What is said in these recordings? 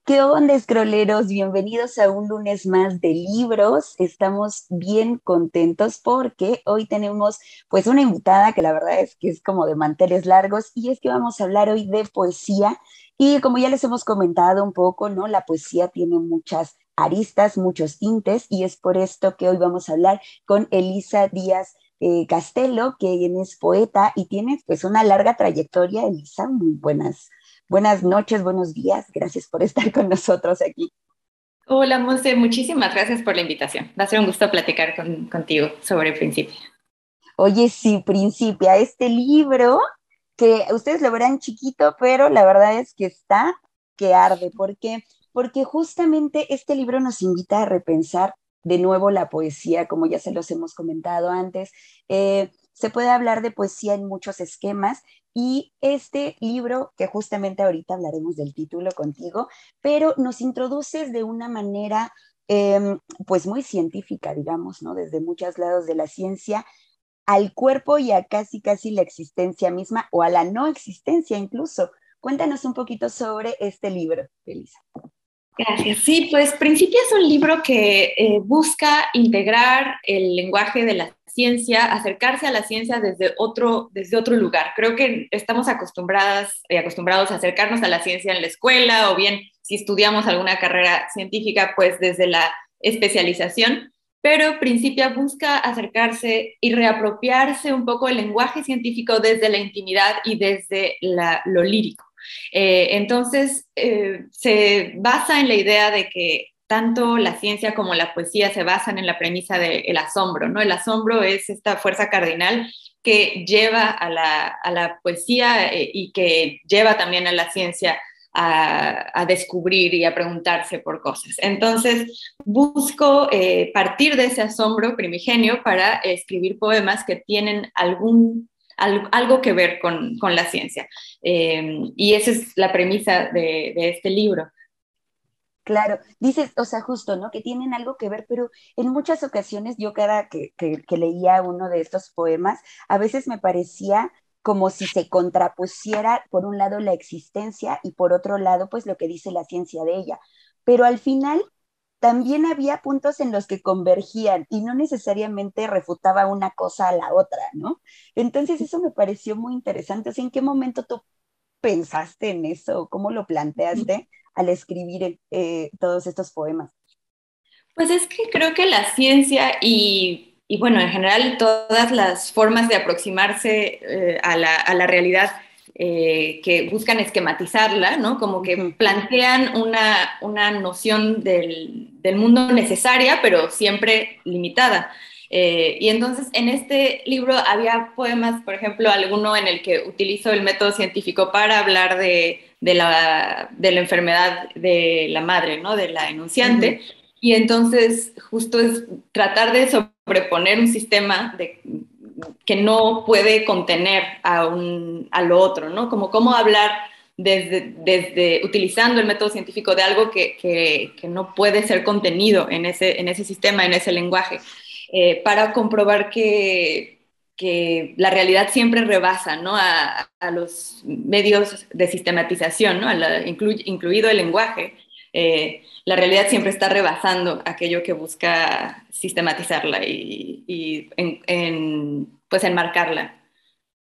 ¿Qué onda, escroleros? Bienvenidos a un lunes más de libros. Estamos bien contentos porque hoy tenemos pues una invitada que la verdad es que es como de manteles largos y es que vamos a hablar hoy de poesía y como ya les hemos comentado un poco, ¿no? La poesía tiene muchas aristas, muchos tintes y es por esto que hoy vamos a hablar con Elisa Díaz Castelo, que es poeta y tiene pues una larga trayectoria. Elisa, muy buenas noches, buenos días. Gracias por estar con nosotros aquí. Hola, Monse, muchísimas gracias por la invitación. Va a ser un gusto platicar contigo sobre Principia. Oye, sí, Principia, este libro que ustedes lo verán chiquito, pero la verdad es que está que arde. ¿Por qué? Porque justamente este libro nos invita a repensar de nuevo la poesía, como ya se los hemos comentado antes. Se puede hablar de poesía en muchos esquemas y este libro, que justamente ahorita hablaremos del título contigo, pero nos introduces de una manera pues muy científica, digamos, ¿no? Desde muchos lados de la ciencia al cuerpo y a casi la existencia misma o a la no existencia incluso. Cuéntanos un poquito sobre este libro, Elisa. Gracias. Sí, pues Principia es un libro que busca integrar el lenguaje de la ciencia, acercarse a la ciencia desde otro lugar. Creo que estamos acostumbradas y acostumbrados a acercarnos a la ciencia en la escuela o bien si estudiamos alguna carrera científica, pues desde la especialización, pero Principia busca acercarse y reapropiarse un poco el lenguaje científico desde la intimidad y desde lo lírico. Entonces, se basa en la idea de que tanto la ciencia como la poesía se basan en la premisa del asombro, ¿no? El asombro es esta fuerza cardinal que lleva a la poesía y que lleva también a la ciencia a descubrir y a preguntarse por cosas. Entonces, busco partir de ese asombro primigenio para escribir poemas que tienen algo que ver con la ciencia. Y esa es la premisa de este libro. Claro, dices, o sea, justo, ¿no? Que tienen algo que ver, pero en muchas ocasiones yo cada que leía uno de estos poemas, a veces me parecía como si se contrapusiera por un lado la existencia y por otro lado, pues lo que dice la ciencia de ella. Pero al final también había puntos en los que convergían y no necesariamente refutaba una cosa a la otra, ¿no? Entonces eso me pareció muy interesante. O sea, ¿en qué momento tú pensaste en eso? ¿Cómo lo planteaste al escribir todos estos poemas? Pues es que creo que la ciencia y bueno, en general todas las formas de aproximarse a la realidad que buscan esquematizarla, ¿no? Como que Ujú. plantean una noción del mundo necesaria, pero siempre limitada. Y entonces en este libro había poemas, por ejemplo, alguno en el que utilizo el método científico para hablar de la enfermedad de la madre, ¿no? De la Ujú. enunciante. Y entonces justo es tratar de sobreponer un sistema que no puede contener a lo otro, ¿no? Como cómo hablar desde utilizando el método científico de algo que no puede ser contenido en ese sistema, en ese lenguaje, para comprobar que la realidad siempre rebasa, ¿no? A los medios de sistematización, ¿no? Incluido el lenguaje. La realidad siempre está rebasando aquello que busca sistematizarla y pues enmarcarla.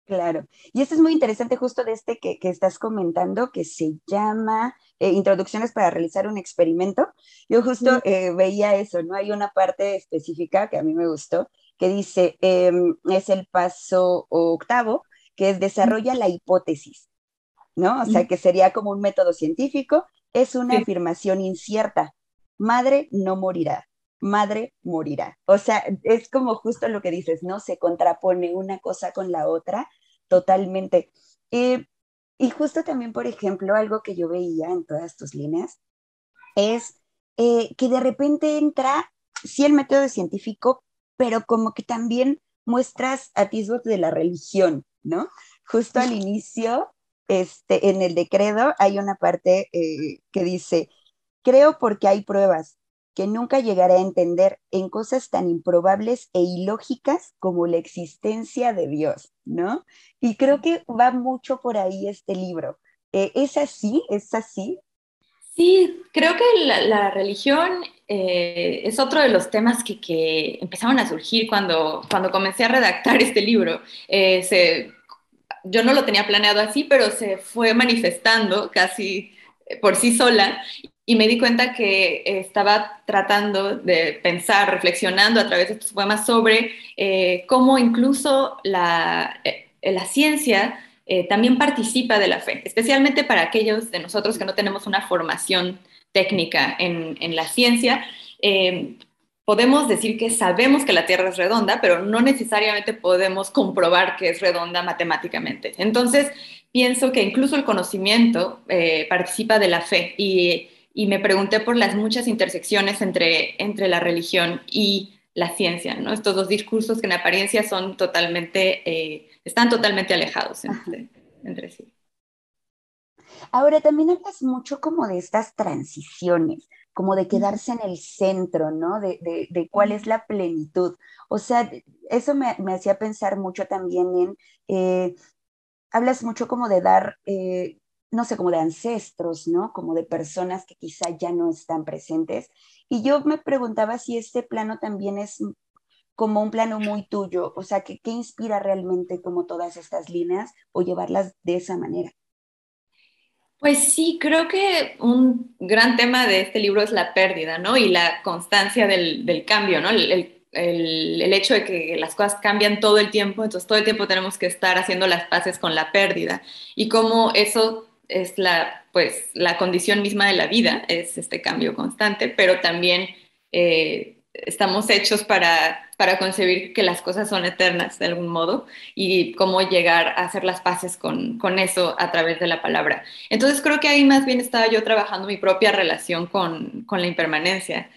Claro. Y esto es muy interesante justo de este que estás comentando, que se llama Introducciones para realizar un experimento. Yo justo veía eso, ¿no? Hay una parte específica que a mí me gustó, que dice, es el paso octavo, que es desarrolla la hipótesis, ¿no? O sea, que sería como un método científico, es una Sí. afirmación incierta. Madre no morirá, madre morirá. O sea, es como justo lo que dices, ¿no? Se contrapone una cosa con la otra totalmente. Eh, y justo también, por ejemplo, algo que yo veía en todas tus líneas es que de repente entra, sí, el método científico, pero como que también muestras atisbos de la religión, ¿no? Justo al inicio, en el de Credo, hay una parte que dice, creo porque hay pruebas que nunca llegaré a entender en cosas tan improbables e ilógicas como la existencia de Dios, ¿no? Y creo que va mucho por ahí este libro. ¿Es así? ¿Es así? Sí, creo que la religión es otro de los temas que empezaron a surgir cuando comencé a redactar este libro. Yo no lo tenía planeado así, pero se fue manifestando casi por sí sola y me di cuenta que estaba tratando de pensar, reflexionando a través de estos poemas sobre cómo incluso la ciencia también participa de la fe, especialmente para aquellos de nosotros que no tenemos una formación técnica en la ciencia. Eh, Podemos decir que sabemos que la Tierra es redonda, pero no necesariamente podemos comprobar que es redonda matemáticamente. Entonces, pienso que incluso el conocimiento participa de la fe y me pregunté por las muchas intersecciones entre la religión y la ciencia, ¿no? Estos dos discursos que en apariencia son están totalmente alejados entre sí. Ahora, también hablas mucho como de estas transiciones, como de quedarse en el centro, ¿no? De cuál es la plenitud. O sea, eso me hacía pensar mucho también en, hablas mucho como de dar, no sé, como de ancestros, ¿no? Como de personas que quizá ya no están presentes. Y yo me preguntaba si este plano también es como un plano muy tuyo, o sea, que, ¿qué inspira realmente como todas estas líneas o llevarlas de esa manera? Pues sí, creo que un gran tema de este libro es la pérdida, ¿no? Y la constancia del cambio, ¿no? El hecho de que las cosas cambian todo el tiempo, entonces todo el tiempo tenemos que estar haciendo las paces con la pérdida. Y cómo eso es pues, la condición misma de la vida, es este cambio constante, pero también estamos hechos para concebir que las cosas son eternas de algún modo y cómo llegar a hacer las paces con eso a través de la palabra. Entonces creo que ahí más bien estaba yo trabajando mi propia relación con la impermanencia,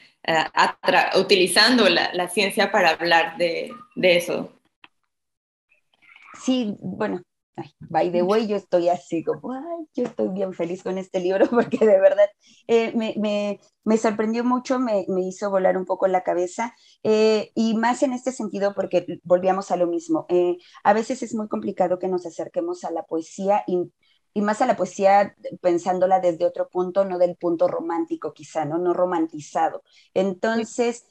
utilizando la ciencia para hablar de eso. Sí, bueno, ay, by the way, yo estoy así como, ay, yo estoy bien feliz con este libro porque de verdad me sorprendió mucho, me hizo volar un poco la cabeza y más en este sentido porque volvíamos a lo mismo. A veces es muy complicado que nos acerquemos a la poesía y más a la poesía pensándola desde otro punto, no del punto romántico quizá, ¿no? No romantizado. Entonces,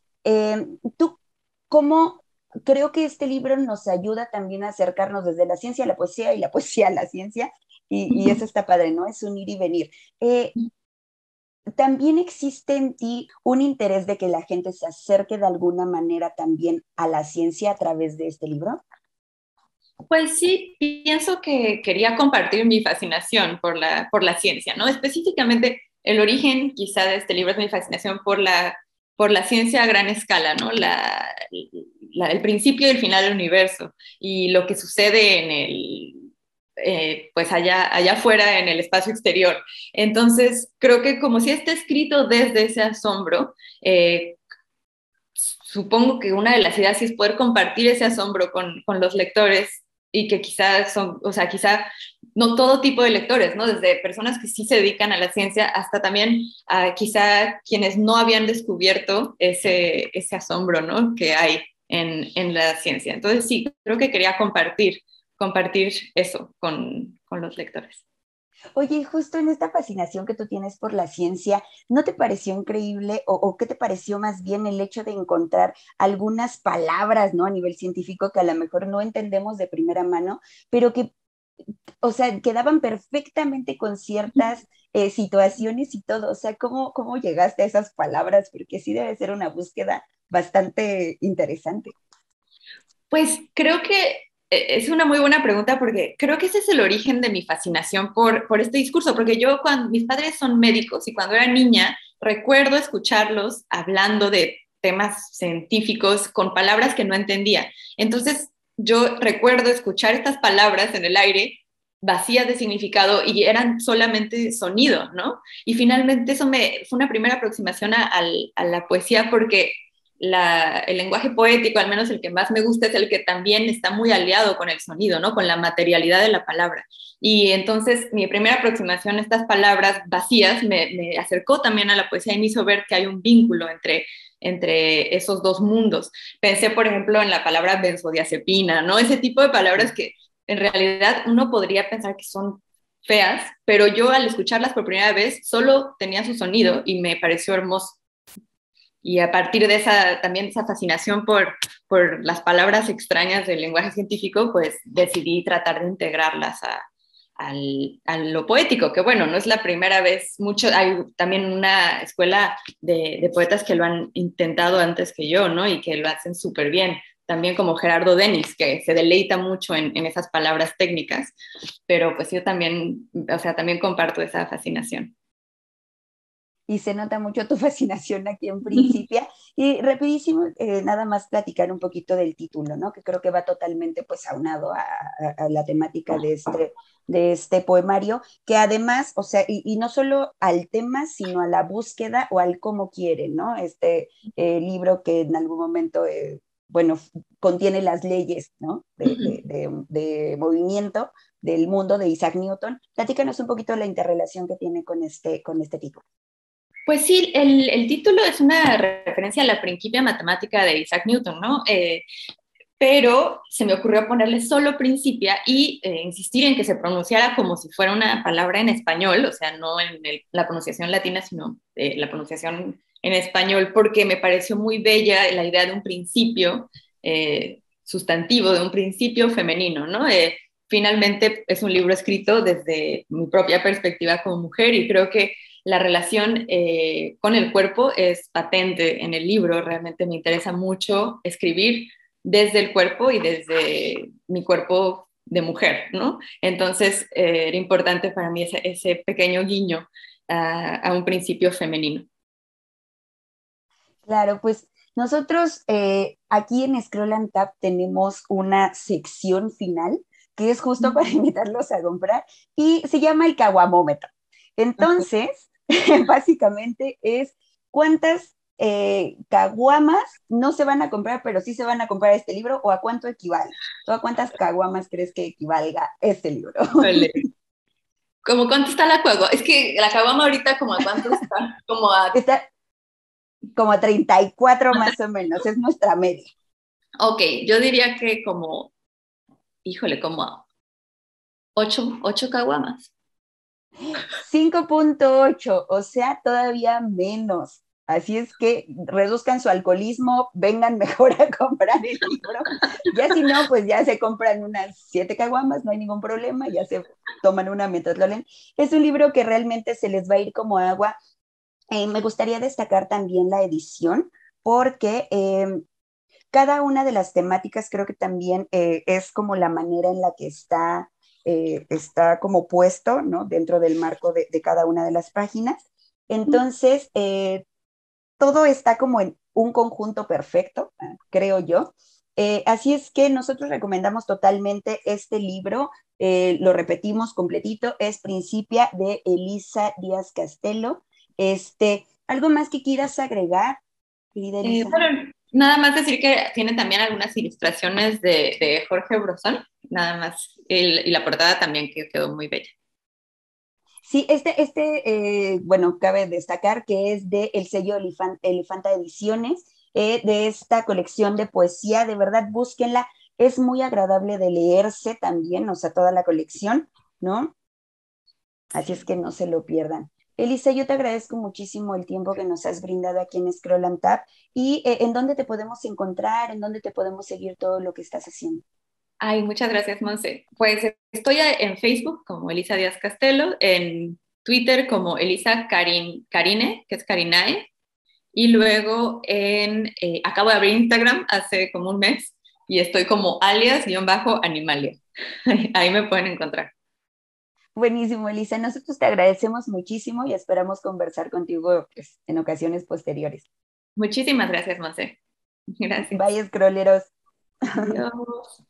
¿tú cómo creo que este libro nos ayuda también a acercarnos desde la ciencia a la poesía y la poesía a la ciencia, y eso está padre, ¿no? Es un ir y venir. ¿También existe en ti un interés de que la gente se acerque de alguna manera también a la ciencia a través de este libro? Pues sí, pienso que quería compartir mi fascinación por la ciencia, ¿no? Específicamente el origen quizá de este libro es mi fascinación por la ciencia a gran escala, ¿no? El principio y el final del universo y lo que sucede pues allá afuera en el espacio exterior. Entonces, creo que como si está escrito desde ese asombro, supongo que una de las ideas es poder compartir ese asombro con los lectores y que quizás son, o sea, quizá no todo tipo de lectores, ¿no? Desde personas que sí se dedican a la ciencia hasta también quizá quienes no habían descubierto ese asombro, ¿no? Que hay en la ciencia. Entonces sí, creo que quería compartir eso con los lectores. Oye, y justo en esta fascinación que tú tienes por la ciencia, ¿no te pareció increíble o qué te pareció más bien el hecho de encontrar algunas palabras, ¿no? A nivel científico que a lo mejor no entendemos de primera mano, pero que, o sea, quedaban perfectamente con ciertas situaciones y todo. O sea, ¿cómo llegaste a esas palabras? Porque sí debe ser una búsqueda bastante interesante. Pues creo que es una muy buena pregunta porque creo que ese es el origen de mi fascinación por este discurso, porque yo cuando mis padres son médicos y cuando era niña recuerdo escucharlos hablando de temas científicos con palabras que no entendía. Entonces yo recuerdo escuchar estas palabras en el aire vacías de significado y eran solamente sonido, ¿no? Y finalmente eso fue una primera aproximación a la poesía porque el lenguaje poético, al menos el que más me gusta, es el que también está muy aliado con el sonido, ¿no? Con la materialidad de la palabra. Y entonces mi primera aproximación a estas palabras vacías me acercó también a la poesía y me hizo ver que hay un vínculo entre esos dos mundos. Pensé, por ejemplo, en la palabra benzodiazepina, ¿no? Ese tipo de palabras que en realidad uno podría pensar que son feas, pero yo al escucharlas por primera vez solo tenía su sonido y me pareció hermoso. Y a partir de también esa fascinación por las palabras extrañas del lenguaje científico, pues decidí tratar de integrarlas a lo poético, que bueno, no es la primera vez, hay también una escuela de poetas que lo han intentado antes que yo, ¿no? Y que lo hacen súper bien, también como Gerardo Denis, que se deleita mucho en esas palabras técnicas, pero pues yo también, o sea, también comparto esa fascinación. Y se nota mucho tu fascinación aquí en Principia. Y rapidísimo, nada más platicar un poquito del título, ¿no? Que creo que va totalmente pues aunado a la temática de este poemario, que además, o sea, y no solo al tema, sino a la búsqueda o al cómo quieren, ¿no? Este libro que en algún momento, bueno, contiene las leyes, ¿no? De movimiento del mundo de Isaac Newton. Platícanos un poquito la interrelación que tiene con este título. Pues sí, el título es una referencia a la Principia Matemática de Isaac Newton, ¿no? Pero se me ocurrió ponerle solo Principia y insistir en que se pronunciara como si fuera una palabra en español, o sea, no en la pronunciación latina, sino la pronunciación en español, porque me pareció muy bella la idea de un principio sustantivo, de un principio femenino, ¿no? Finalmente es un libro escrito desde mi propia perspectiva como mujer y creo que la relación con el cuerpo es patente en el libro. Realmente me interesa mucho escribir desde el cuerpo y desde mi cuerpo de mujer, ¿no? Entonces era importante para mí ese pequeño guiño a un principio femenino. Claro, pues nosotros aquí en Scroll and Tap tenemos una sección final que es justo para invitarlos a comprar y se llama el caguamómetro. Entonces, básicamente es cuántas caguamas no se van a comprar, pero sí se van a comprar este libro o a cuánto equivale. ¿Tú a cuántas caguamas crees que equivalga este libro? Híjole. ¿Cómo cuánto está la caguama? Es que la caguama ahorita como a cuánto está, como a... Está como a 34 más o menos, es nuestra media. Ok, yo diría que como, híjole, como a 8 caguamas. 5.8, o sea, todavía menos. Así es que reduzcan su alcoholismo, vengan mejor a comprar el libro. Ya si no, pues ya se compran unas 7 caguamas, no hay ningún problema, ya se toman una mientras lo leen. Es un libro que realmente se les va a ir como agua. Me gustaría destacar también la edición, porque cada una de las temáticas creo que también es como la manera en la que está como puesto, ¿no? Dentro del marco de cada una de las páginas. Entonces, todo está como en un conjunto perfecto, creo yo. Así es que nosotros recomendamos totalmente este libro, lo repetimos completito, es Principia de Elisa Díaz Castelo. ¿Algo más que quieras agregar, querida Elisa? Bueno, nada más decir que tiene también algunas ilustraciones de Jorge Brosón, nada más, y la portada también que quedó muy bella. Sí, bueno, cabe destacar que es de el sello Elefanta Ediciones, de esta colección de poesía, de verdad, búsquenla, es muy agradable de leerse también, o sea, toda la colección, ¿no? Así es Sí. que no se lo pierdan. Elisa, yo te agradezco muchísimo el tiempo que nos has brindado aquí en Scroll and Tap y en dónde te podemos encontrar, en dónde te podemos seguir todo lo que estás haciendo. Ay, muchas gracias, Monse. Pues estoy en Facebook como Elisa Díaz Castelo, en Twitter como Elisa Karine, que es Karinae, y luego acabo de abrir Instagram hace como un mes y estoy como alias-animalia. Ahí me pueden encontrar. Buenísimo, Elisa. Nosotros te agradecemos muchísimo y esperamos conversar contigo pues, en ocasiones posteriores. Muchísimas gracias, Monse. Gracias. Bye, scrolleros. Adiós.